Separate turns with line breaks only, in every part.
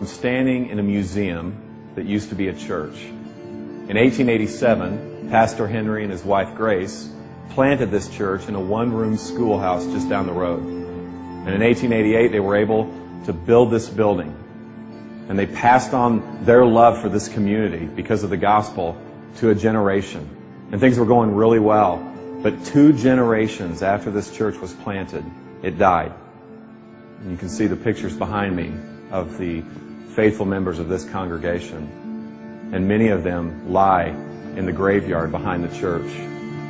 I'm standing in a museum that used to be a church. In 1887, Pastor Henry and his wife Grace planted this church in a one-room schoolhouse just down the road. And in 1888, they were able to build this building. And they passed on their love for this community because of the gospel to a generation. And things were going really well. But 2 generations after this church was planted, it died. And you can see the pictures behind me of the faithful members of this congregation. And many of them lie in the graveyard behind the church.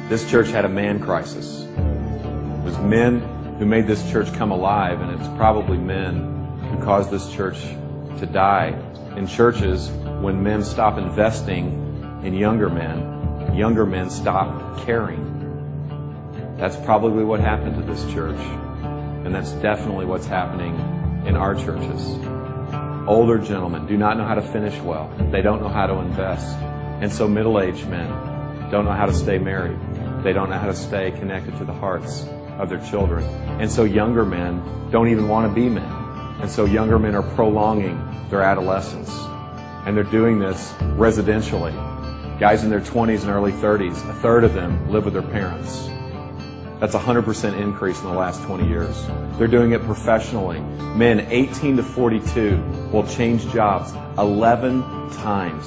This church had a man crisis. It was men who made this church come alive, and it's probably men who caused this church to die. In churches, when men stop investing in younger men stop caring. That's probably what happened to this church. And that's definitely what's happening in our churches. Older gentlemen do not know how to finish well. They don't know how to invest. And so middle-aged men don't know how to stay married. They don't know how to stay connected to the hearts of their children. And so younger men don't even want to be men. And so younger men are prolonging their adolescence. And they're doing this residentially. Guys in their 20s and early 30s, a third of them live with their parents. That's a 100% increase in the last 20 years. They're doing it professionally. Men 18 to 42 will change jobs 11 times.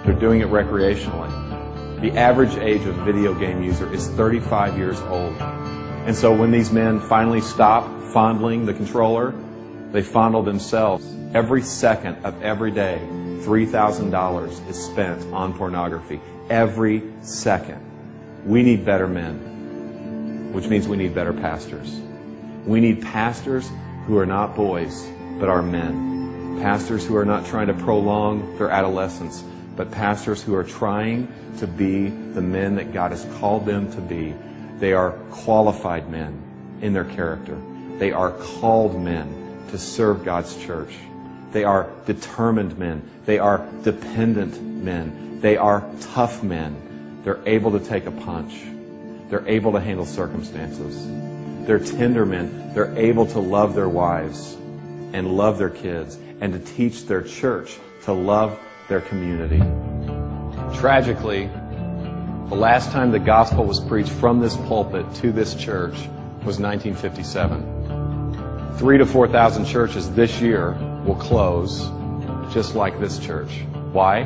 They're doing it recreationally. The average age of a video game user is 35 years old. And so when these men finally stop fondling the controller, they fondle themselves. Every second of every day, $3,000 is spent on pornography. Every second. We need better men, which means we need better pastors. We need pastors who are not boys, but are men. Pastors who are not trying to prolong their adolescence, but pastors who are trying to be the men that God has called them to be. They are qualified men in their character. They are called men to serve God's church. They are determined men. They are dependent men. They are tough men. They're able to take a punch. They're able to handle circumstances. They're tender men. They're able to love their wives and love their kids and to teach their church to love their community. Tragically, the last time the gospel was preached from this pulpit to this church was 1957. 3,000 to 4,000 churches this year will close just like this church. Why?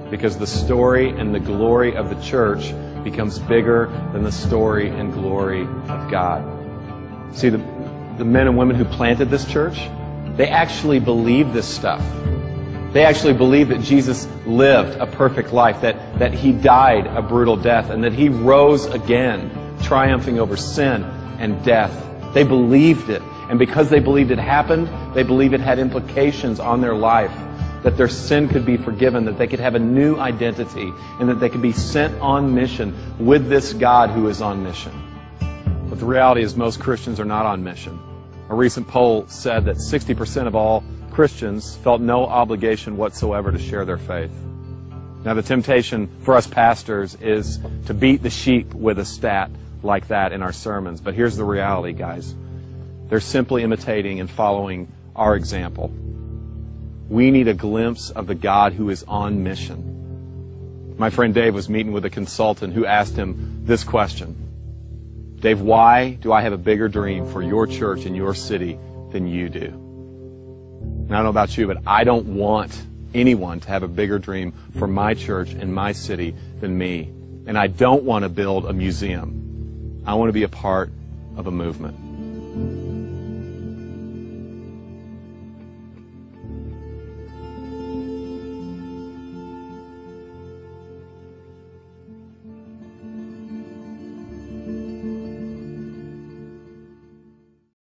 Because the story and the glory of the church becomes bigger than the story and glory of God. See, the men and women who planted this church, they actually believed this stuff. They actually believed that Jesus lived a perfect life, that He died a brutal death, and that He rose again, triumphing over sin and death. They believed it. And because they believed it happened, they believed it had implications on their life, that their sin could be forgiven, that they could have a new identity, and that they could be sent on mission with this God who is on mission. But the reality is most Christians are not on mission. A recent poll said that 60% of all Christians felt no obligation whatsoever to share their faith. Now, the temptation for us pastors is to beat the sheep with a stat like that in our sermons. But here's the reality, guys. They're simply imitating and following our example. We need a glimpse of the God who is on mission. My friend Dave was meeting with a consultant who asked him this question. Dave, why do I have a bigger dream for your church and your city than you do? And I don't know about you, but I don't want anyone to have a bigger dream for my church and my city than me. And I don't want to build a museum. I want to be a part of a movement.